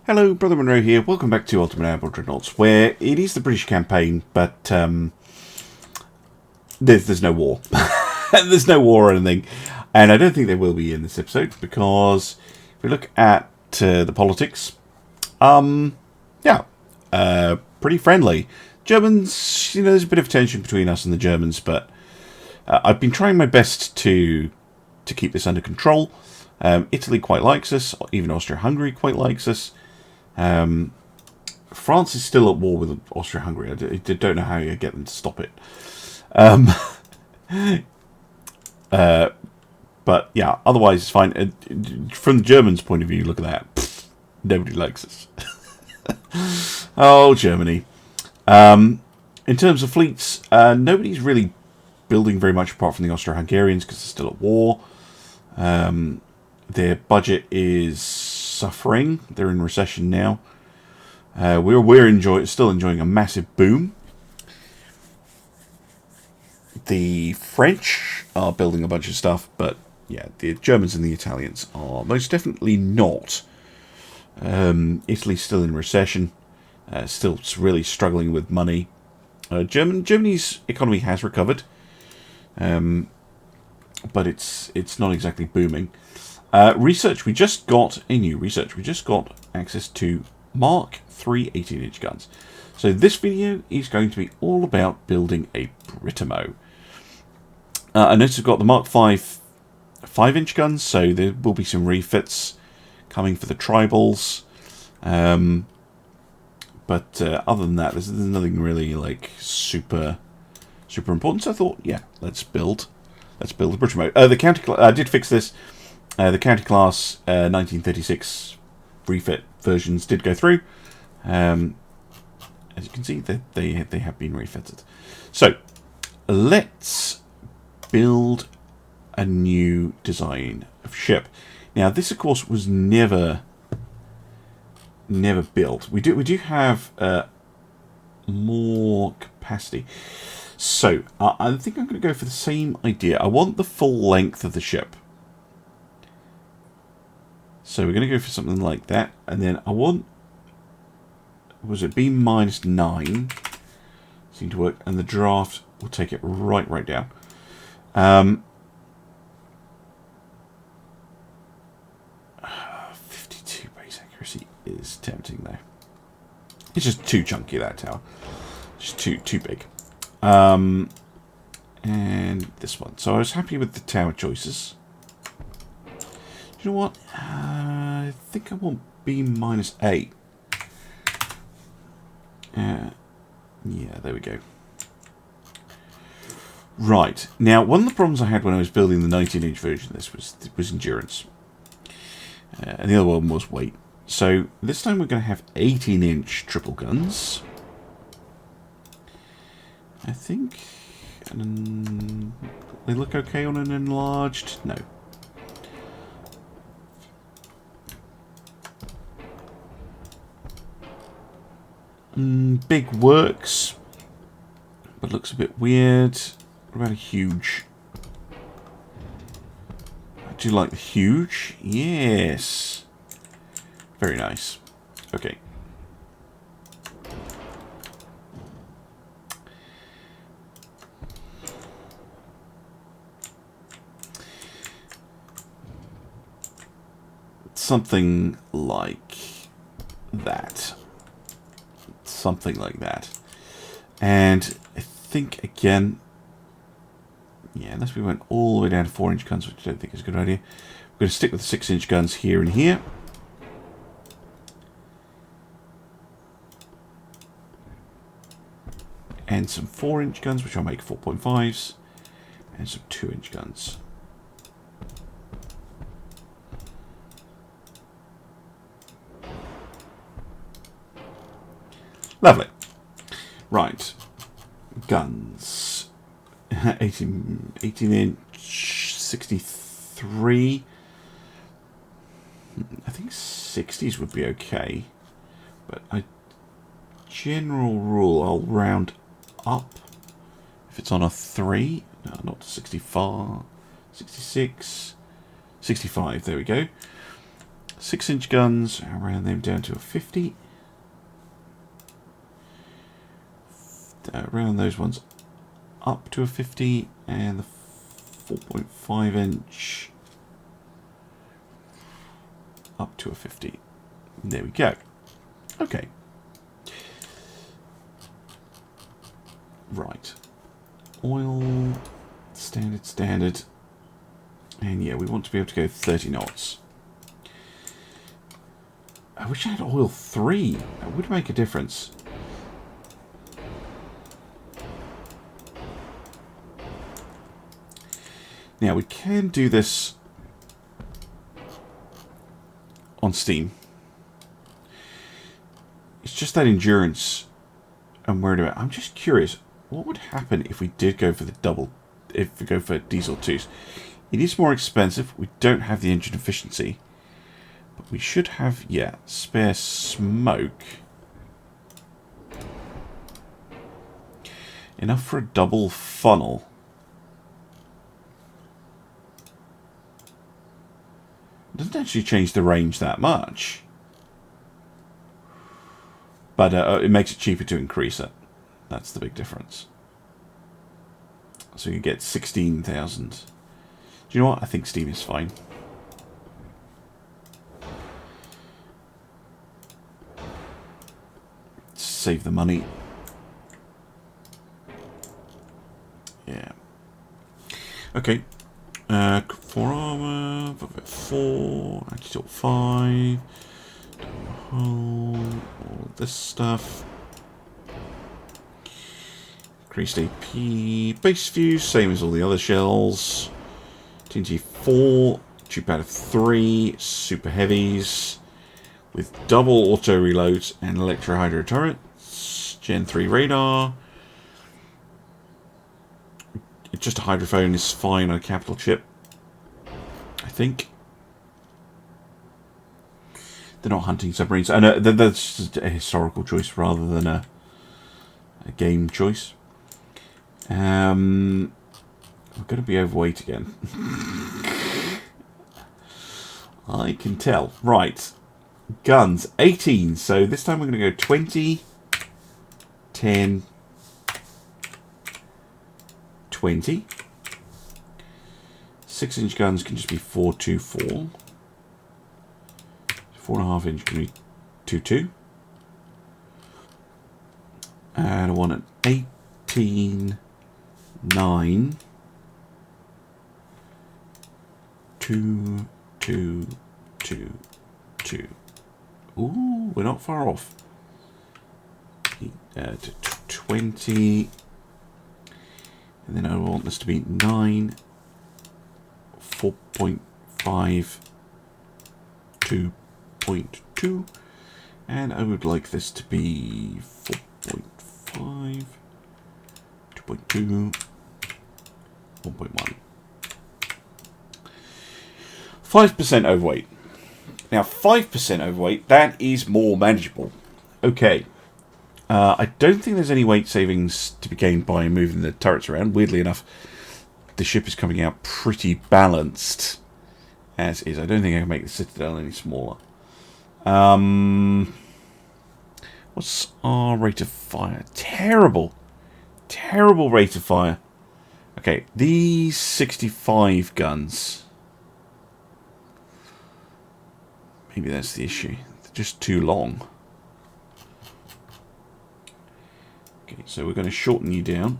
Hello, Brother Monroe here. Welcome back to Ultimate Airborne Dreadnoughts, where it is the British campaign, but there's no war. There's no war or anything, and I don't think there will be in this episode because if we look at the politics, yeah, pretty friendly. Germans, there's a bit of tension between us and the Germans, but I've been trying my best to keep this under control. Italy quite likes us, even Austria-Hungary quite likes us. France is still at war with Austria-Hungary. I don't know how you get them to stop it. But yeah, otherwise it's fine. From the Germans' point of view, look at that. Pfft, nobody likes us. Oh, Germany. In terms of fleets, nobody's really building very much apart from the Austro-Hungarians because they're still at war. Their budget is suffering. They're in recession now. We're still enjoying a massive boom. The French are building a bunch of stuff, but yeah, the Germans and the Italians are most definitely not. Italy's still in recession, still really struggling with money. Germany's economy has recovered, but it's not exactly booming. Research, we just got a new research. We just got access to Mark III 18-inch guns. So this video is going to be all about building a Britamo. I noticed we've got the Mark V 5-inch guns, so there will be some refits coming for the tribals. But other than that, there's nothing really like super important. So I thought, yeah, let's build a Britamo. The counter, I did fix this. The county class 1936 refit versions did go through. As you can see, they have been refitted. So let's build a new design of ship. Now this, of course, was never built. We do have more capacity. So I think I'm going to go for the same idea. I want the full length of the ship. So we're going to go for something like that. And then I want... Was it B-9? Seemed to work. And the draft will take it right down. 52 base accuracy is tempting, though. It's just too chunky, that tower. Just too big. And this one. So I was happy with the tower choices. You know what? I think I want B-8. Yeah, there we go. Right. Now, one of the problems I had when I was building the 19-inch version of this was endurance. And the other one was weight. So this time we're going to have 18-inch triple guns. I think... they look okay on an enlarged? No. Big works, but looks a bit weird. What about a huge? I do like the huge. Yes. Very nice. Okay. Something like that. Something like that. And I think, again, yeah, unless we went all the way down to 4-inch guns, which I don't think is a good idea, we're going to stick with the 6-inch guns here and here. And some 4-inch guns, which I'll make 4.5s. And some 2-inch guns. Lovely. Right. Guns. 18-inch, 63. I think 60s would be okay. But general rule, I'll round up. If it's on a 3. No, not 64. 66. 65, there we go. 6-inch guns, I'll round them down to a 50. Round those ones up to a 50, and the 4.5 inch up to a 50. There we go. Okay. Right. Oil, standard. And yeah, we want to be able to go 30 knots. I wish I had oil 3. That would make a difference. Now, we can do this on Steam. It's just that endurance I'm worried about. I'm just curious, what would happen if we did go for the if we go for diesel 2s? It is more expensive. We don't have the engine efficiency. But we should have, yeah, spare smoke. Enough for a double funnel. It doesn't actually change the range that much. But it makes it cheaper to increase it. That's the big difference. So you get 16,000. Do you know what? I think Steam is fine. Save the money. Yeah. Okay. 4 armor, 4, anti-tilt 5, all this stuff. Increased AP, base fuse, same as all the other shells. TNT 4, tube powder 3, super heavies with double auto reloads and electro hydro turrets. Gen 3 radar. Just a hydrophone is fine on a capital chip, I think. They're not hunting submarines. I know that's just a historical choice rather than a game choice. We're going to be overweight again. I can tell. Right. Guns. 18. So this time we're going to go 20, 10, 20. 6-inch guns can just be 4.24. 4.5 inch can be 2.2. And I want an 18, 9, 2, 2, 2, 2. Ooh, we're not far off. To 20. And then I want this to be 9, 4.5, 2.2. And I would like this to be 4.5, 2.2, 1.1. 5% overweight. Now, 5% overweight, that is more manageable. Okay. I don't think there's any weight savings to be gained by moving the turrets around. Weirdly enough, the ship is coming out pretty balanced as is. I don't think I can make the Citadel any smaller. What's our rate of fire? Terrible. Terrible rate of fire. Okay, these 65 guns. Maybe that's the issue. They're just too long. Okay, so we're going to shorten you down.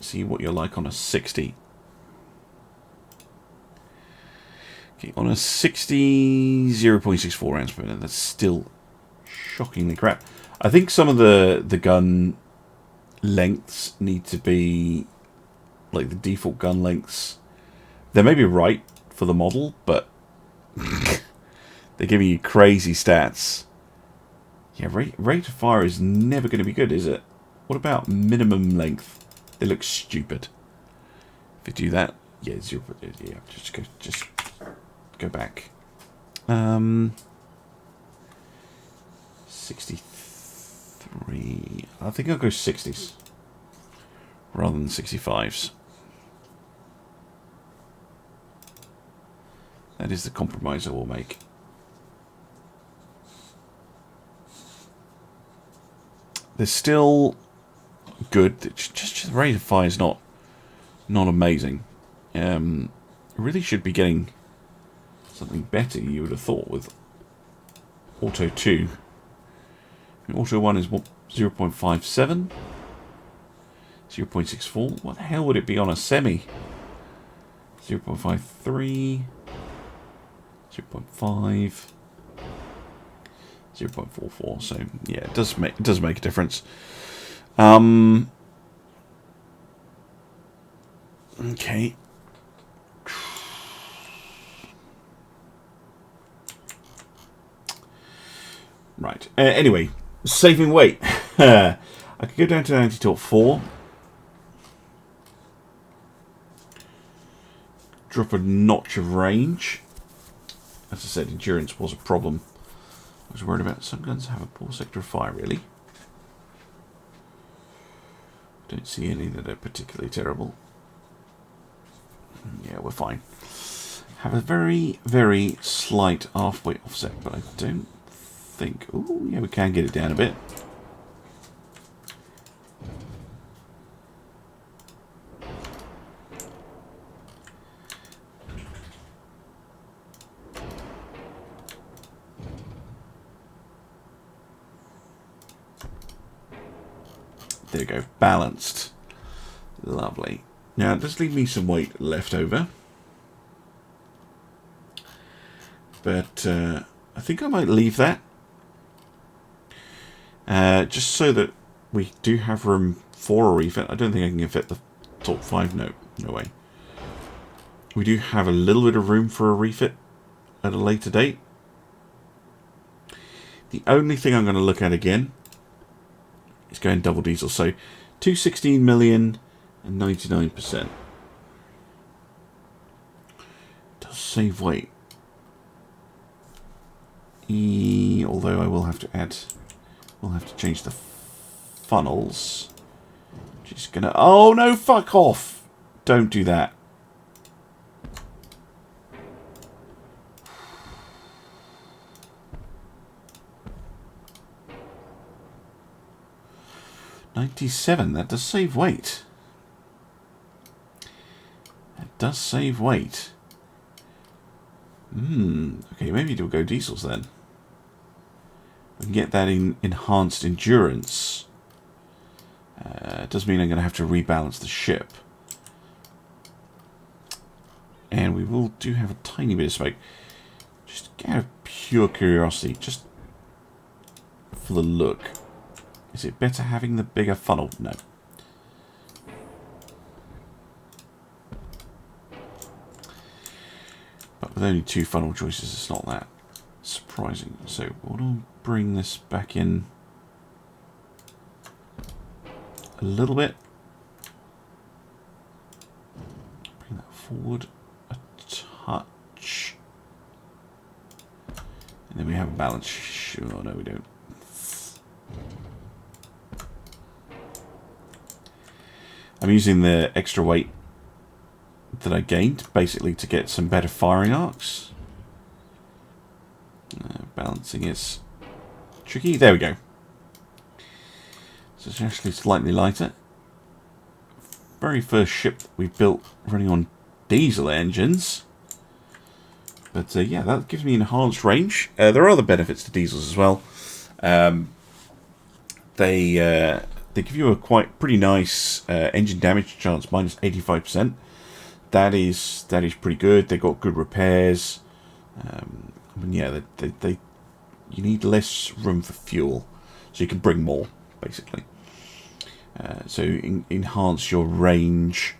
See what you're like on a 60. Okay, on a 60, 0.64 rounds per minute. That's still shockingly crap. I think some of the gun lengths need to be like the default gun lengths. They may be right for the model, but they're giving you crazy stats. Yeah, rate of fire is never going to be good, is it? What about minimum length? They look stupid. If you do that, yeah, 0. Yeah, just go back. 63. I think I'll go 60s rather than 65s. That is the compromise I will make. They're still good. Just the rate of fire is not amazing. Really should be getting something better, you would have thought, with Auto 2. Auto 1 is what, 0.57? 0.64? What the hell would it be on a semi? 0.53, 0.5, 0.44. So yeah, it does make a difference. Okay. Right. Anyway, saving weight. I could go down to anti-torque 4. Drop a notch of range. As I said, endurance was a problem. I was worried about some guns have a poor sector of fire, really. Don't see any that are particularly terrible. Yeah, we're fine. Have a very, very slight half-weight offset, but I don't think... Oh, yeah, we can get it down a bit. There we go, balanced. Lovely. Now, it does leave me some weight left over. But I think I might leave that. Just so that we do have room for a refit. I don't think I can fit the top 5. No way. We do have a little bit of room for a refit at a later date. The only thing I'm going to look at again is going double diesel. So 216 million and 99%. Does save weight. Although I will have to add... We'll have to change the funnels. Just gonna... Oh, no, fuck off! Don't do that. $97, that does save weight. That does save weight. Okay, maybe we'll go diesels then. We can get that in enhanced endurance. It does mean I'm going to have to rebalance the ship. And we will have a tiny bit of smoke. Just out of pure curiosity, just for the look. Is it better having the bigger funnel? No. But with only 2 funnel choices, it's not that surprising. So we'll bring this back in a little bit. Bring that forward a touch. And then we have a balance. Oh, no, we don't. I'm using the extra weight that I gained, basically, to get some better firing arcs. Balancing is tricky. There we go. So it's actually slightly lighter. Very first ship that we built running on diesel engines. But yeah, that gives me enhanced range. There are other benefits to diesels as well. They give you a pretty nice engine damage chance, minus 85%. That is pretty good. They've got good repairs. Yeah, you need less room for fuel, so you can bring more, basically. So enhance your range.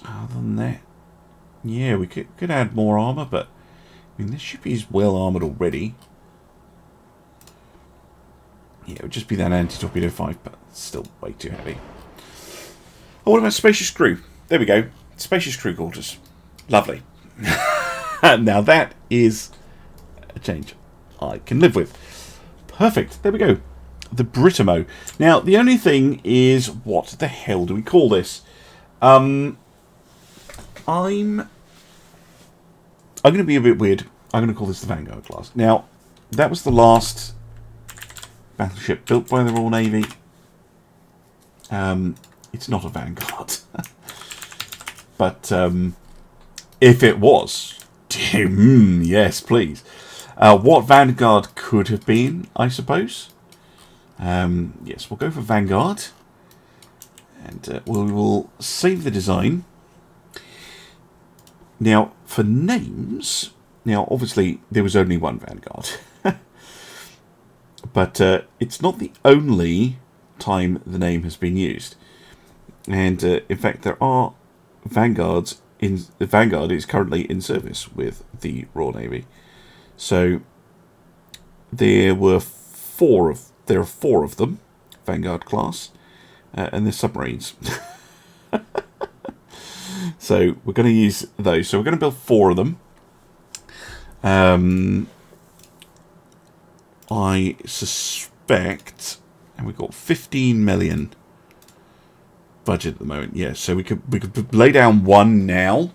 Other than that, yeah, we could add more armor, but I mean, this ship is well armored already. Yeah, it would just be that anti-torpedo 5, but still way too heavy. Oh, what about spacious crew? There we go. Spacious crew quarters. Lovely. Now that is a change I can live with. Perfect. There we go. The Britamo. Now, the only thing is, what the hell do we call this? I'm going to be a bit weird. I'm going to call this the Vanguard class. Now, that was the last battleship built by the Royal Navy. It's not a Vanguard. But if it was, yes, please. What Vanguard could have been, I suppose. Yes, we'll go for Vanguard. And we will save the design. Now, for names... Now, obviously, there was only one Vanguard. But it's not the only time the name has been used. And, in fact, there are Vanguards... The Vanguard is currently in service with the Royal Navy. So, there are four of them, Vanguard class. And they're submarines. So we're going to use those. So we're going to build 4 of them. I suspect, and we've got 15 million budget at the moment. Yeah, so we could lay down one now,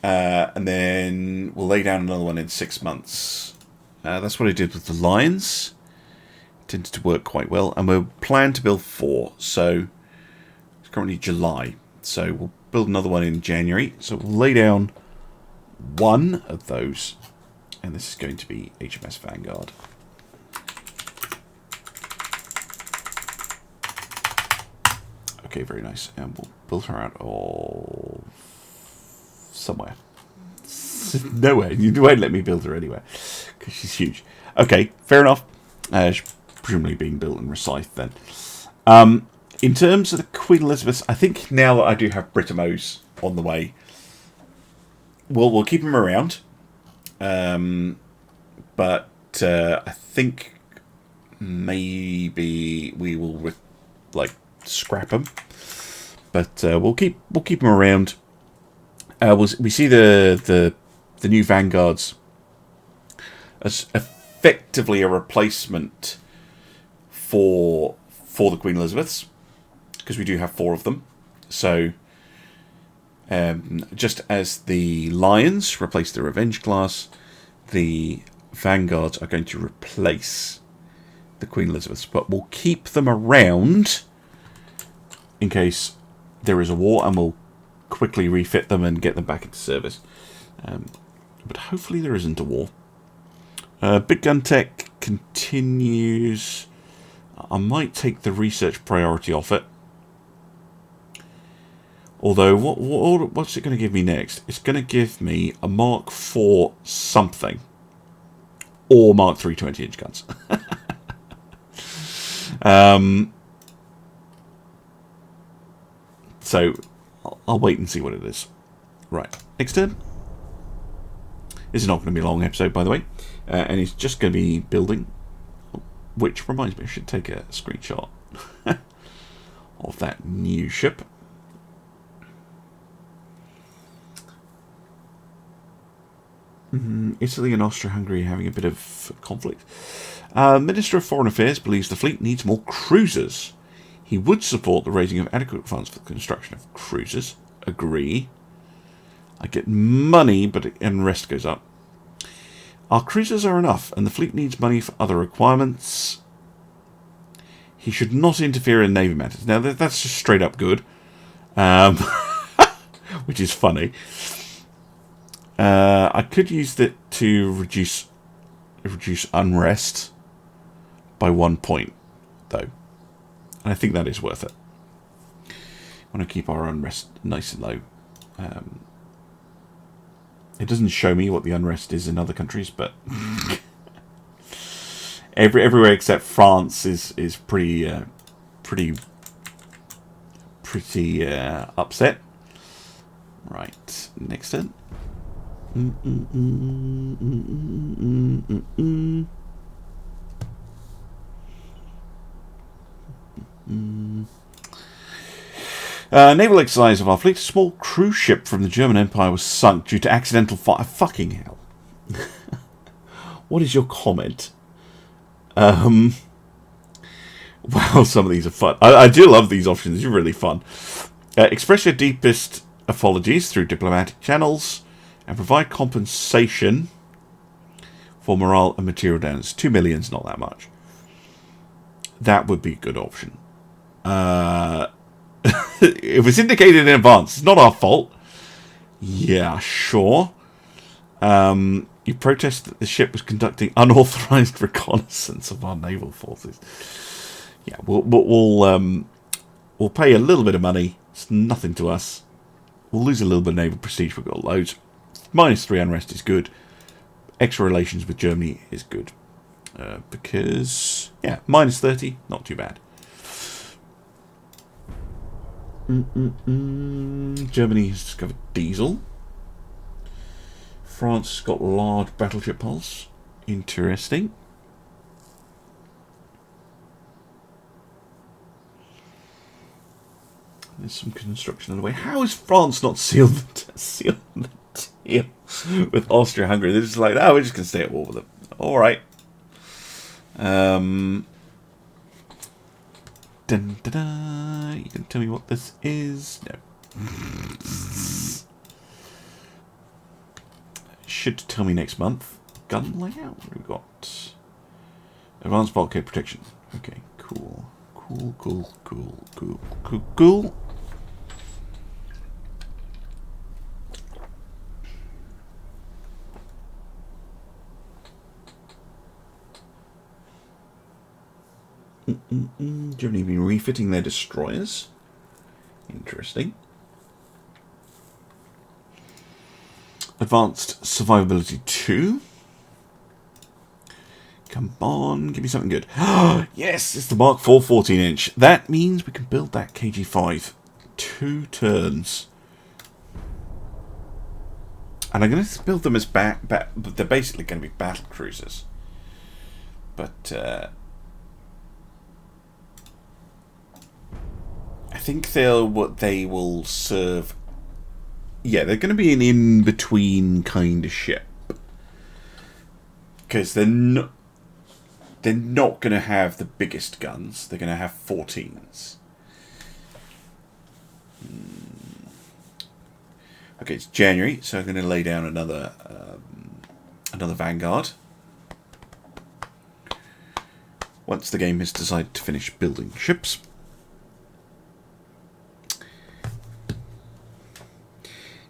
and then we'll lay down another one in 6 months. That's what I did with the Lions. Tended to work quite well, and we'll plan to build 4. So it's currently July, so we'll build another one in January. So we'll lay down one of those, and this is going to be HMS Vanguard. Okay, very nice, and we'll build her out of somewhere. Nowhere. You won't let me build her anywhere because she's huge. Okay, fair enough. Presumably being built in Rosyth then. In terms of the Queen Elizabeth, I think now that I do have Britamos on the way, we'll keep them around. But I think maybe we will scrap them. But we'll keep them around. We see the new Vanguards as effectively a replacement for the Queen Elizabeths, because we do have 4 of them. So just as the Lions replace the Revenge class, the Vanguards are going to replace the Queen Elizabeths, but we'll keep them around in case there is a war, and we'll quickly refit them and get them back into service. But hopefully there isn't a war. Big Gun Tech continues. I might take the research priority off it. Although, what's it going to give me next? It's going to give me a Mark IV something. Or Mark III 20-inch guns. So, I'll wait and see what it is. Right, next turn. This is not going to be a long episode, by the way. And it's just going to be building. Which reminds me, I should take a screenshot of that new ship. Italy and Austria-Hungary having a bit of conflict. Minister of Foreign Affairs believes the fleet needs more cruisers. He would support the raising of adequate funds for the construction of cruisers. Agree. I get money, but unrest goes up. Our cruisers are enough, and the fleet needs money for other requirements. He should not interfere in Navy matters. Now, that's just straight up good. Which is funny. I could use that to reduce unrest by 1 point, though. And I think that is worth it. I want to keep our unrest nice and low. It doesn't show me what the unrest is in other countries, but everywhere except France is pretty upset. Right, next turn. Naval exercise of our fleet. A small cruise ship from the German Empire was sunk due to accidental fire. Fucking hell. What is your comment? Wow, some of these are fun. I do love these options. They're really fun. Express your deepest apologies through diplomatic channels and provide compensation for morale and material damage. 2 million is not that much. that would be a good option. It was indicated in advance. It's not our fault. Yeah, sure. You protest that the ship was conducting unauthorized reconnaissance of our naval forces. Yeah, we'll pay a little bit of money. It's nothing to us. We'll lose a little bit of naval prestige. We've got loads. -3 unrest is good. Extra relations with Germany is good. Because, yeah, -30, not too bad. Germany has discovered diesel. France has got large battleship hulls. Interesting. There's some construction on the way. How is France not sealed the deal with Austria-Hungary? They're just like, oh, we're just going to stay at war with them. All right. Dun, dun, dun. You can tell me what this is? No. Should tell me next month. Gun layout. What have we got? Advanced bulkhead protection. Okay, cool. Cool. Germany have been refitting their destroyers. Interesting. Advanced survivability 2. Come on, give me something good. Yes, it's the Mark IV 14-inch. That means we can build that KG5. 2 turns. And I'm going to build them as they're basically going to be battle cruisers. But I think they will serve. Yeah, they're going to be an in-between kind of ship, because they're not going to have the biggest guns. They're going to have 14s. Okay, it's January, so I'm going to lay down another Vanguard. Once the game has decided to finish building ships.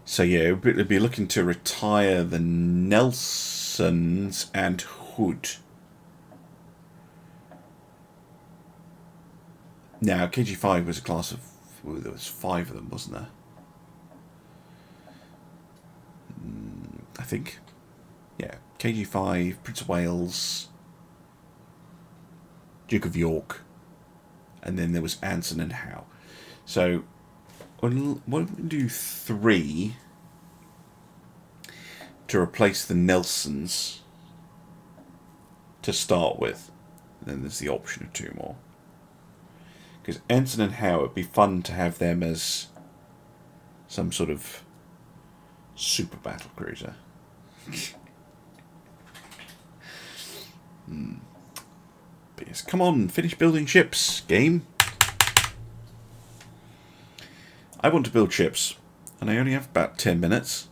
So yeah, we'll be looking to retire the Nelsons and Hood. Now, KG5 was a class of... Ooh, there was 5 of them, wasn't there? I think. Yeah, KG5, Prince of Wales, Duke of York, and then there was Anson and Howe. So, why don't we do 3 to replace the Nelsons to start with. And then there's the option of 2 more. Because Anson and Howe, it'd be fun to have them as some sort of super battle cruiser. But yes, come on, finish building ships, game. I want to build ships, and I only have about 10 minutes.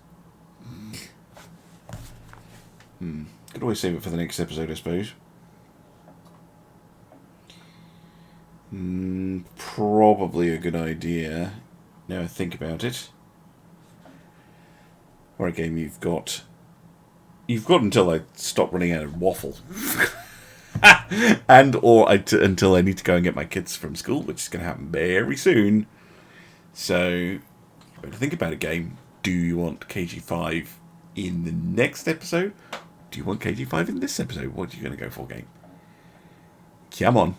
Could always save it for the next episode, I suppose. Probably a good idea. Now I think about it. Alright, game, you've got until I stop running out of waffle. Until I need to go and get my kids from school, which is going to happen very soon. So, you better think about it, game. Do you want KG5 in the next episode? Do you want KG5 in this episode? What are you going to go for, game? Come on.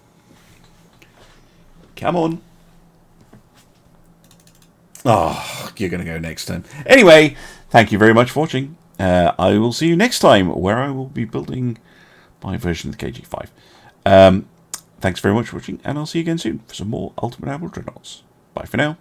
Come on. Oh, you're going to go next time. Anyway, thank you very much for watching. I will see you next time, where I will be building my version of the KG5. Thanks very much for watching, and I'll see you again soon for some more Ultimate Admiral Dreadnoughts. Bye for now.